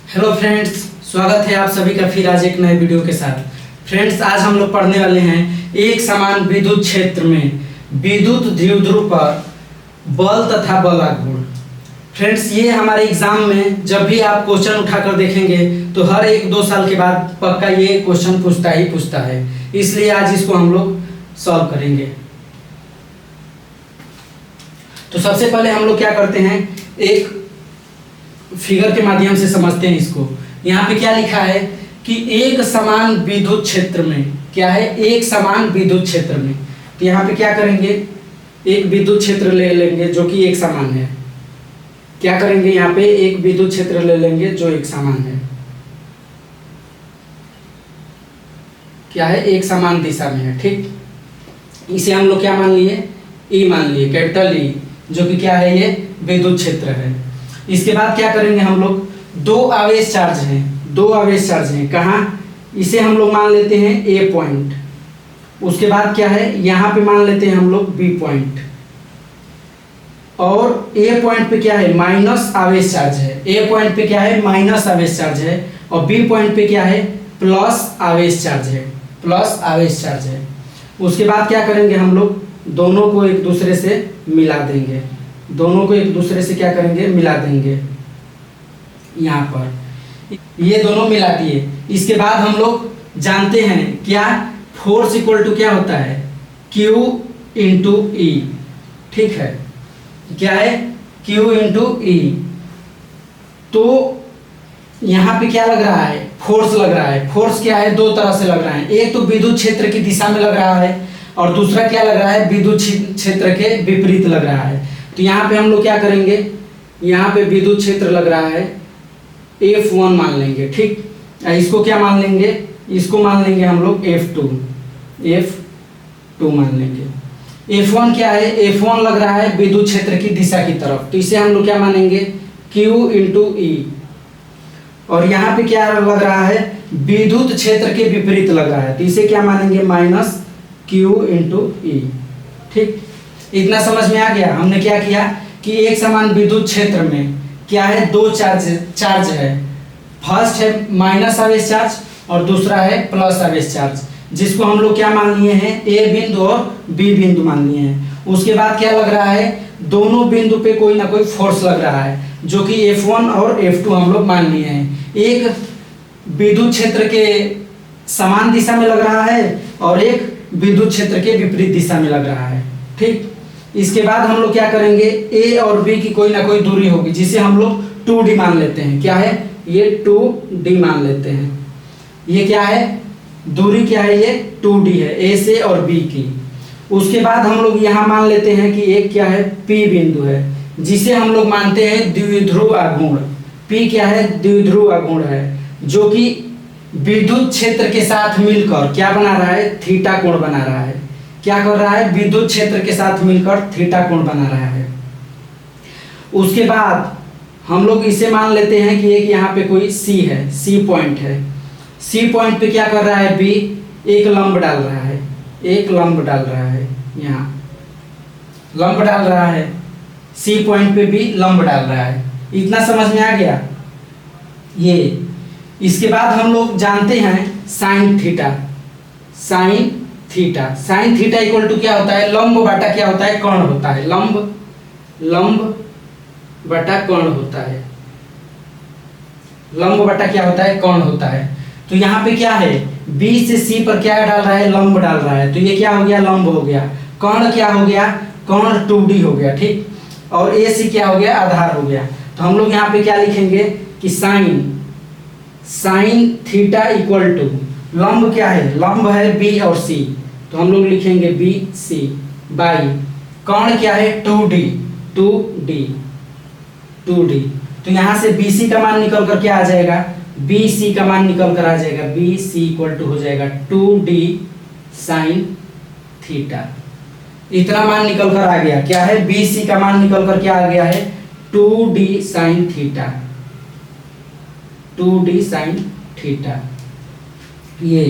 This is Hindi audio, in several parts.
हेलो फ्रेंड्स, स्वागत है आप सभी का फिर आज एक नए वीडियो के साथ। फ्रेंड्स, आज हम लोग पढ़ने वाले हैं एक समान विद्युत क्षेत्र में विद्युत द्विध्रुव पर बल तथा बल गुण। फ्रेंड्स, ये हमारे एग्जाम में जब भी आप क्वेश्चन उठाकर देखेंगे तो हर 1-2 साल के बाद पक्का ये क्वेश्चन पूछता है, इसलिए आज इसको हम लोग सॉल्व करेंगे। तो सबसे पहले हम लोग क्या करते हैं, एक फिगर के माध्यम से समझते हैं इसको। यहाँ पे क्या लिखा है कि एक समान विद्युत क्षेत्र में, क्या है, एक समान विद्युत क्षेत्र में। तो यहाँ पे क्या करेंगे, एक विद्युत क्षेत्र ले लेंगे जो कि एक समान है। क्या करेंगे, यहाँ पे एक विद्युत क्षेत्र ले लेंगे जो एक समान है। क्या है, एक समान दिशा में है, ठीक। इसे हम लोग क्या मान लिए, ई मान लिए, कैपिटल ई, जो कि क्या है, ये विद्युत क्षेत्र है। इसके बाद क्या करेंगे हम लोग, दो आवेश चार्ज हैं, कहाँ, इसे हम लोग मान लेते हैं ए पॉइंट। उसके बाद क्या है, यहाँ पे मान लेते हैं हम लोग बी पॉइंट। और ए पॉइंट पे क्या है, माइनस आवेश चार्ज है। ए पॉइंट पे क्या है, माइनस आवेश चार्ज है। और बी पॉइंट पे क्या है, प्लस आवेश चार्ज है। उसके बाद क्या करेंगे हम लोग, दोनों को एक दूसरे से मिला देंगे। क्या करेंगे, मिला देंगे। यहाँ पर ये दोनों मिला दिए। इसके बाद हम लोग जानते हैं क्या, फोर्स इक्वल टू क्या होता है, Q इंटू ई, ठीक है। क्या है, Q इंटू ई। तो यहाँ पे क्या लग रहा है, फोर्स लग रहा है। फोर्स क्या है, दो तरह से लग रहा है। एक तो विद्युत क्षेत्र की दिशा में लग रहा है, और दूसरा क्या लग रहा है, विद्युत क्षेत्र के विपरीत लग रहा है। तो यहाँ पे हम लोग क्या करेंगे, यहाँ पे विद्युत क्षेत्र लग रहा है, F1 मान लेंगे, ठीक। इसको क्या मान लेंगे, इसको मान लेंगे हम लोग F2 मान लेंगे। F1 क्या है, F1 लग रहा है विद्युत क्षेत्र की दिशा की तरफ, तो इसे हम लोग क्या मानेंगे, Q इंटू ई। और यहाँ पे क्या लग रहा है, विद्युत क्षेत्र के विपरीत लग रहा है, तो इसे क्या मानेंगे, माइनस Q इंटू ई, ठीक। इतना समझ में आ गया। हमने क्या किया कि एक समान विद्युत क्षेत्र में क्या है, दो चार्ज है। फर्स्ट है माइनस आवेश चार्ज और दूसरा है प्लस आवेश चार्ज, जिसको हम लोग क्या मान लिए हैं, ए बिंदु और बी बिंदु मान लिए हैं। उसके बाद क्या लग रहा है, दोनों बिंदु पे कोई ना कोई फोर्स लग रहा है, जो कि F1 और F2 हम लोग मान लिए हैं। एक विद्युत क्षेत्र के समान दिशा में लग रहा है और एक विद्युत क्षेत्र के विपरीत दिशा में लग रहा है, ठीक। इसके बाद हम लोग क्या करेंगे, ए और बी की कोई ना कोई दूरी होगी, जिसे हम लोग 2D मान लेते हैं। क्या है, ये 2D मान लेते हैं। ये क्या है, दूरी क्या है, ये 2D है, ए से और बी की। उसके बाद हम लोग यहाँ मान लेते हैं कि एक क्या है, P बिंदु है, जिसे हम लोग मानते हैं द्विध्रुव आघूर्ण। P क्या है, द्विध्रुव आघूर्ण है, जो कि विद्युत क्षेत्र के साथ मिलकर क्या बना रहा है, थीटा कोण बना रहा है। क्या कर रहा है, विद्युत क्षेत्र के साथ मिलकर थीटा कोण बना रहा है। उसके बाद हम लोग इसे मान लेते हैं कि एक यहाँ पे कोई C है, C पॉइंट है। C पॉइंट पे क्या कर रहा है, B एक लंब डाल रहा है, यहाँ लंब डाल रहा है। C पॉइंट पे भी लंब डाल रहा है। इतना समझ में आ गया ये। इसके बाद हम लोग जानते हैं साइन थीटा इक्वल टू क्या होता है, लंब बटा क्या होता है, कर्ण होता है। लंब बटा कर्ण होता है। लंब बटा क्या होता है, कर्ण होता है। तो यहाँ पे क्या है, B से C पर क्या डाल रहा है, लंब डाल रहा है, तो ये क्या हो गया, लंब हो गया। कर्ण क्या हो गया, कर्ण 2D हो गया, ठीक। और AC क्या हो गया, आधार हो गया। तो हम लोग यहाँ पे क्या लिखेंगे कि साइन थीटा इक्वल टू, लंब क्या है, लंब है B और C, तो हम लोग लिखेंगे BC बाई कर्ण क्या है, 2D। तो यहाँ से BC का मान निकल कर क्या आ जाएगा, BC का मान निकल कर आ जाएगा, BC इक्वल टू हो जाएगा 2D साइन थीटा। इतना मान निकल कर आ गया। क्या है, BC का मान निकल कर क्या आ गया है, 2D साइन थीटा। ये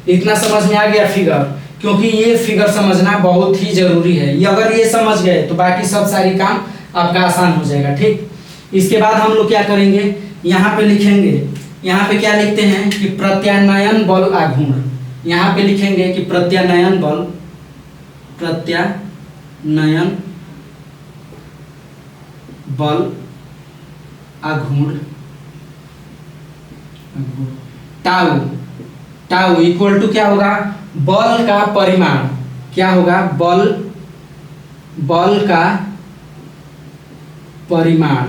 इतना समझ में आ गया फिगर, क्योंकि ये फिगर समझना बहुत ही जरूरी है। ये अगर ये समझ गए तो बाकी सब सारी काम आपका आसान हो जाएगा, ठीक। इसके बाद हम लोग क्या करेंगे, यहाँ पे लिखेंगे, यहाँ पे क्या लिखते हैं कि प्रत्यानयन बल आघूर्ण, यहाँ पे लिखेंगे कि प्रत्यानयन बल, प्रत्यानयन बल आघूर्ण, टाउ, टाउ इक्वल टू क्या होगा, बल का परिमाण, क्या होगा, बल, बल का परिमाण,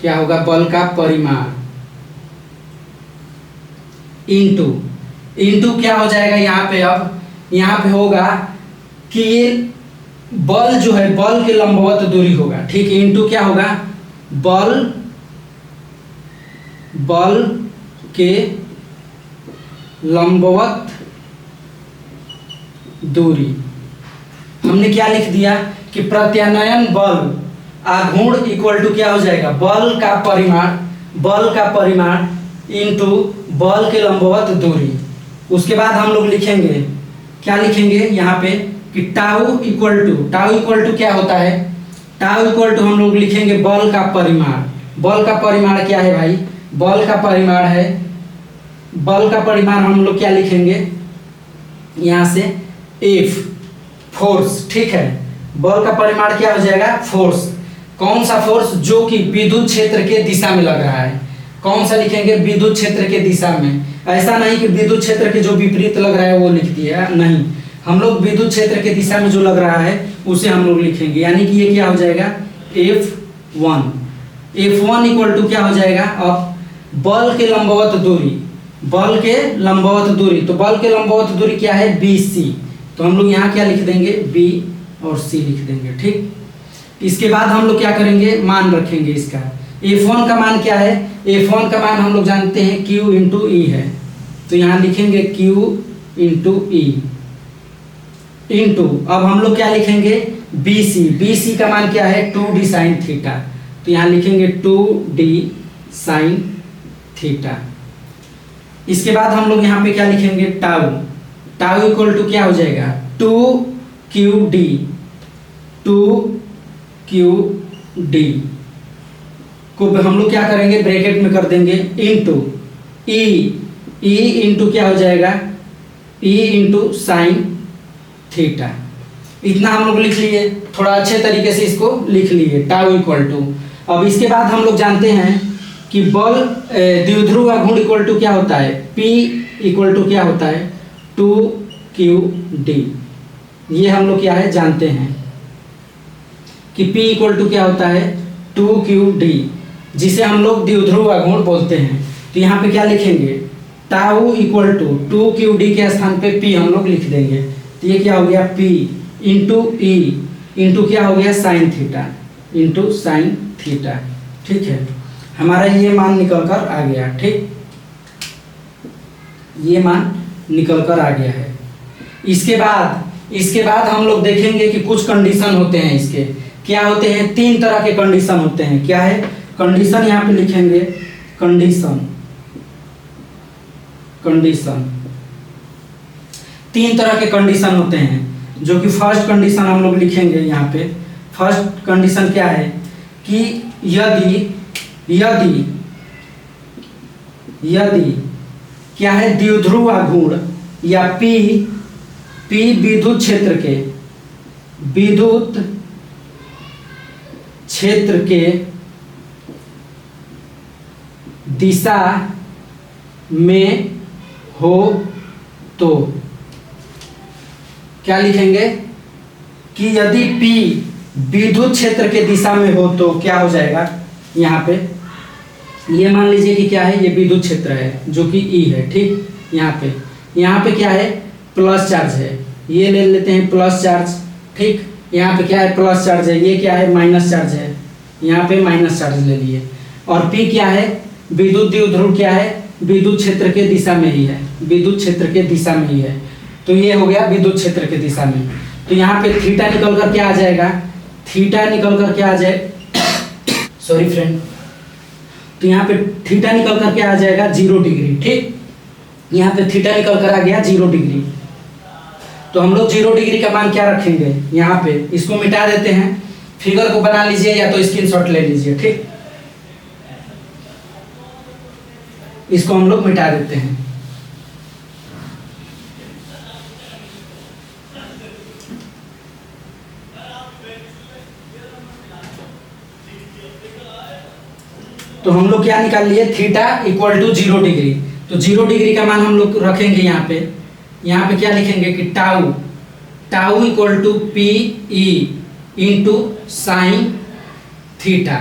क्या होगा, बल का परिमाण इंटू, इंटू क्या हो जाएगा यहाँ पे, अब यहाँ पे होगा कि ये बल जो है बल के लंबवत दूरी होगा, ठीक है, इंटू क्या होगा, बल, बल के लंबवत दूरी। हमने क्या लिख दिया कि प्रत्यानयन बल आघूर्ण इक्वल टू क्या हो जाएगा, बल का परिमाण, बल का परिमाण इंटू बल के लंबवत दूरी। उसके बाद हम लोग लिखेंगे, क्या लिखेंगे यहाँ पे कि tau equal to, tau equal to क्या होता है, टाउ इक्वल टू हम लोग लिखेंगे बल का परिमाण। बल का परिमाण क्या है भाई, बल का परिमाण है, बल का परिमाण हम लोग क्या लिखेंगे यहाँ से, एफ, फोर्स, ठीक है, बल का परिमाण क्या हो जाएगा, फोर्स। कौन सा फोर्स, जो कि विद्युत क्षेत्र के दिशा में लग रहा है, कौन सा लिखेंगे, विद्युत क्षेत्र के दिशा में। ऐसा नहीं कि विद्युत क्षेत्र के जो विपरीत लग रहा है वो लिख दिया, नहीं, हम लोग विद्युत क्षेत्र के दिशा में जो लग रहा है उसे हम लोग लिखेंगे, यानी कि ये क्या हो जाएगा, F1, F1 इक्वल टू क्या हो जाएगा, अब बल के लंबवत दूरी, बल के लंबवत दूरी, तो बल के लंबवत दूरी क्या है, BC, तो हम लोग यहाँ क्या लिख देंगे, B और C लिख देंगे, ठीक। इसके बाद हम लोग क्या करेंगे, मान रखेंगे इसका, F1 का मान क्या है, F1 का मान हम लोग जानते हैं Q इंटू E है, तो यहाँ लिखेंगे Q इंटू E इंटू, अब हम लोग क्या लिखेंगे, BC, BC का मान क्या है, 2D साइन थीटा, तो यहाँ लिखेंगे 2D साइन थीटा। इसके बाद हम लोग यहाँ पे क्या लिखेंगे, टाउ, टाउ इक्वल टू क्या हो जाएगा, 2QD, 2QD को हम लोग क्या करेंगे, ब्रैकेट में कर देंगे, इंटू E, E इंटू क्या हो जाएगा, E इंटू साइन थीटा। इतना हम लोग लिख लिए, थोड़ा अच्छे तरीके से इसको लिख लिए, टाउ इक्वल टू। अब इसके बाद हम लोग जानते हैं कि बल द्विध्रुव आघूर्ण इक्वल टू क्या होता है, P इक्वल टू क्या होता है, 2QD। ये हम लोग क्या है जानते हैं कि P इक्वल टू क्या होता है, 2QD, जिसे हम लोग द्विध्रुव आघूर्ण बोलते हैं। तो यहाँ पे क्या लिखेंगे, टाउ इक्वल टू 2QD के स्थान पे P हम लोग लिख देंगे, तो ये क्या हो गया, P इंटू E इंटू क्या हो गया, sine theta, into sine theta, ठीक है। हमारा ये मान निकल कर आ गया, ठीक, ये मान निकल कर आ गया है। इसके बाद हम लोग देखेंगे कि कुछ कंडीशन होते हैं इसके, क्या होते हैं, 3 तरह के कंडीशन होते हैं। क्या है कंडीशन, यहाँ पे लिखेंगे कंडीशन, कंडीशन 3 तरह के कंडीशन होते हैं, जो कि फर्स्ट कंडीशन हम लोग लिखेंगे यहाँ पे। फर्स्ट कंडीशन क्या है कि यदि क्या है, द्विध्रुव आघूर्ण या P विद्युत क्षेत्र के दिशा में हो तो क्या लिखेंगे कि यदि P विद्युत क्षेत्र के दिशा में हो तो क्या हो जाएगा, यहाँ पे ये मान लीजिए कि क्या है, ये विद्युत क्षेत्र है जो कि E है, ठीक। यहाँ पे क्या है, प्लस चार्ज है, ये ले लेते हैं प्लस चार्ज, ठीक। यहाँ पे क्या है, प्लस चार्ज है, ये क्या है, माइनस चार्ज है, यहाँ पे माइनस चार्ज ले लिए। और P क्या है, विद्युत द्विध्रुव क्या है, विद्युत क्षेत्र के दिशा में ही है, विद्युत क्षेत्र के दिशा में ही है, तो ये हो गया विद्युत क्षेत्र के दिशा में। तो यहाँ पे थीटा निकल कर क्या आ जाएगा, थीटा निकल कर क्या आ जाए, सॉरी फ्रेंड, तो यहाँ पे थीटा निकल कर क्या आ जाएगा, 0 डिग्री, ठीक। यहाँ पे थीटा निकल कर आ गया 0 डिग्री, तो हम लोग 0 डिग्री का मान क्या रखेंगे, यहाँ पे इसको मिटा देते हैं, फिगर को बना लीजिए या तो स्क्रीनशॉट ले लीजिए, ठीक। इसको हम लोग मिटा देते हैं। तो हम लोग क्या निकाल लिए, थीटा इक्वल टू 0 डिग्री। तो 0 डिग्री का मान हम लोग रखेंगे यहाँ पे क्या लिखेंगे कि tau equal to p e into sine theta.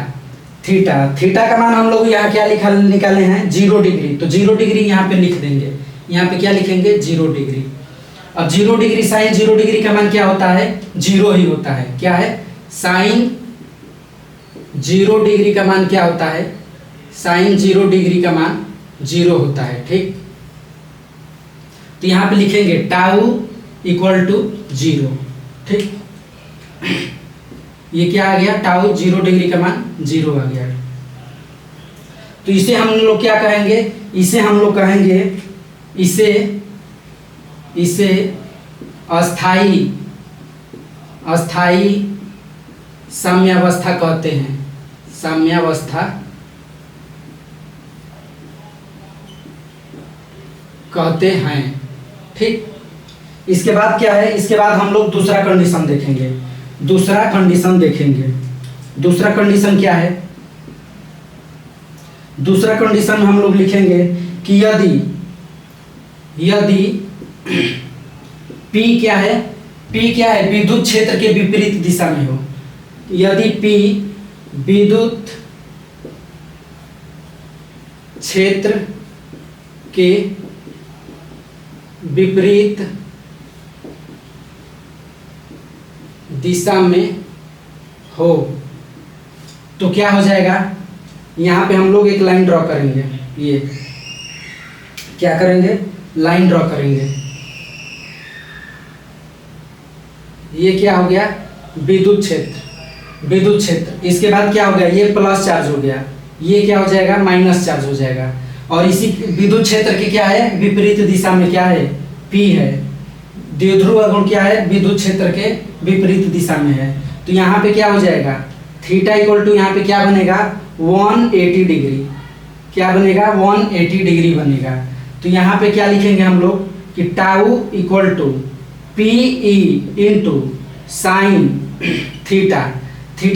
Theta का मान हम लोग यहाँ क्या निकाले हैं, 0 डिग्री। तो 0 डिग्री यहाँ पे लिख देंगे, यहाँ पे क्या लिखेंगे 0 डिग्री। अब 0 डिग्री साइन 0 डिग्री का मान क्या होता है, 0 ही होता है। क्या है, साइन 0 डिग्री का मान क्या होता है, साइन 0 डिग्री का मान 0 होता है। ठीक, तो यहाँ पे लिखेंगे टाउ इक्वल टू 0। ठीक, ये क्या आ गया, टाउ 0 डिग्री का मान 0 आ गया। तो इसे हम लोग क्या कहेंगे, इसे हम लोग कहेंगे, इसे अस्थाई साम्यावस्था कहते हैं, साम्यावस्था कहते हैं। ठीक, इसके बाद क्या है, इसके बाद हम लोग दूसरा कंडीशन देखेंगे। दूसरा कंडीशन क्या है, दूसरा कंडीशन हम लोग लिखेंगे कि यदि P क्या है, विद्युत क्षेत्र के विपरीत दिशा में हो। यदि P विद्युत क्षेत्र के विपरीत दिशा में हो तो क्या हो जाएगा, यहाँ पे हम लोग एक लाइन ड्रॉ करेंगे। ये क्या करेंगे, लाइन ड्रॉ करेंगे। ये क्या हो गया, विद्युत क्षेत्र। इसके बाद क्या हो गया, ये प्लस चार्ज हो गया, ये क्या हो जाएगा, माइनस चार्ज हो जाएगा। और इसी विद्युत क्षेत्र के क्या है, विपरीत दिशा में क्या है, P है। द्विध्रुव गुण क्या है, विद्युत क्षेत्र के विपरीत दिशा में है। तो यहाँ पे क्या हो जाएगा, थीटा इक्वल टू यहाँ पे क्या बनेगा, 180 डिग्री। क्या बनेगा, 180 डिग्री बनेगा। तो यहाँ पे क्या लिखेंगे हम लोग कि tau equal to p e into sine theta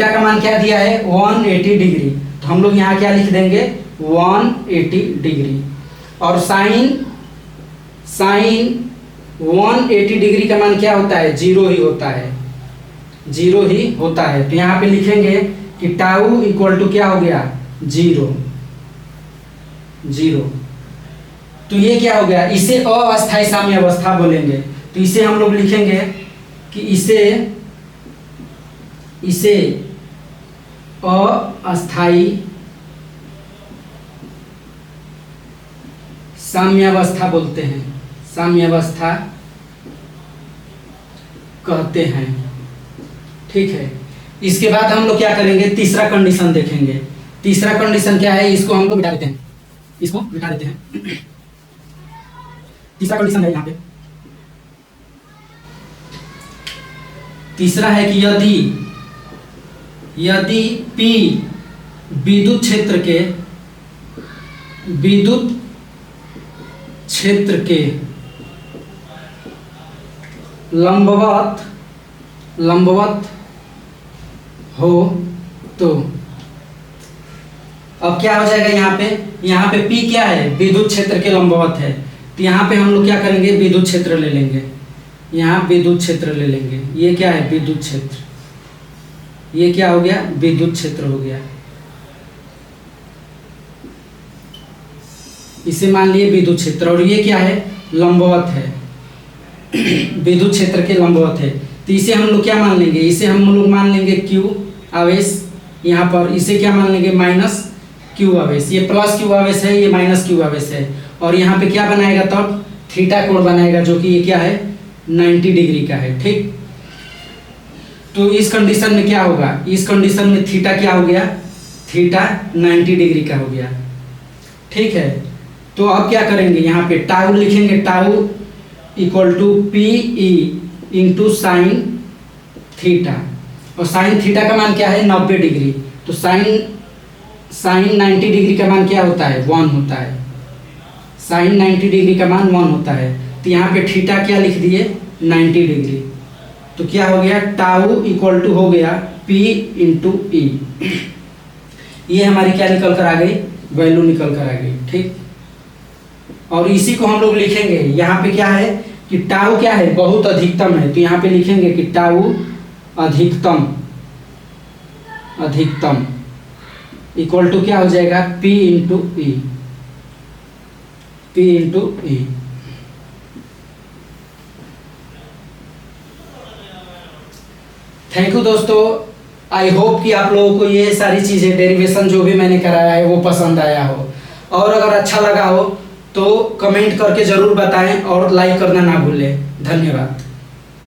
का मान क्या दिया है, 180 डिग्री। तो हम लोग यहाँ क्या लिख देंगे, 180 डिग्री। और साइन 180 डिग्री का मान क्या होता है, 0 ही होता है। तो यहाँ पे लिखेंगे कि टाउ इक्वल टू क्या हो गया, 0। तो ये क्या हो गया, इसे अस्थायी साम्यावस्था बोलेंगे। तो इसे हम लोग लिखेंगे कि इसे अस्थायी साम्यावस्था बोलते हैं, साम्यावस्था कहते हैं। ठीक है, इसके बाद हम लोग क्या करेंगे, तीसरा कंडीशन देखेंगे। तीसरा कंडीशन क्या है, इसको हम लोग मिटा देते हैं, तीसरा कंडीशन है यहाँ पे, तीसरा है कि यदि P विद्युत क्षेत्र के लंबवत हो तो अब क्या हो जाएगा, यहाँ पे P क्या है, विद्युत क्षेत्र के लंबवत है। तो यहाँ पे हम लोग क्या करेंगे, विद्युत क्षेत्र ले लेंगे। यहाँ विद्युत क्षेत्र ले लेंगे, ये क्या है, विद्युत क्षेत्र। ये क्या हो गया, विद्युत क्षेत्र हो गया। इसे मान लिए विद्युत क्षेत्र, और ये क्या है, लंबवत है, विद्युत क्षेत्र के लंबवत है। तो इसे हम लोग क्या मान लेंगे, इसे हम लोग मान लेंगे Q आवेश यहाँ पर। इसे क्या मान लेंगे, माइनस Q आवेश। ये प्लस Q आवेश है, ये माइनस Q आवेश है। और यहाँ पे क्या बनाएगा, तब थीटा कोण बनाएगा, जो कि ये क्या है, 90 डिग्री का है। ठीक, तो इस कंडीशन में क्या होगा, इस कंडीशन में थीटा क्या हो गया, थीटा 90 डिग्री का हो गया। ठीक है, तो अब क्या करेंगे, यहाँ पे टाउ लिखेंगे, tau equal to p e into sine theta. और साइन थीटा का मान क्या है, 90 डिग्री। तो साइन 90 डिग्री का मान क्या होता है, 1 होता है। साइन 90 डिग्री का मान 1 होता है। तो यहाँ पे थीटा क्या लिख दिए 90 डिग्री। तो क्या हो गया टाउ इक्वल टू हो गया P इंटू ई। ये हमारी क्या निकल कर आ गई वैल्यू निकल कर आ गई। ठीक, और इसी को हम लोग लिखेंगे यहाँ पे क्या है कि टाउ क्या है बहुत अधिकतम है। तो यहाँ पे लिखेंगे कि टाउ अधिकतम अधिकतम इक्वल टू क्या हो जाएगा P into E. P into E. Thank you दोस्तों। आई होप कि आप लोगों को ये सारी चीज़ें डेरिवेशन जो भी मैंने कराया है वो पसंद आया हो, और अगर अच्छा लगा हो तो कमेंट करके ज़रूर बताएं और लाइक करना ना भूलें। धन्यवाद।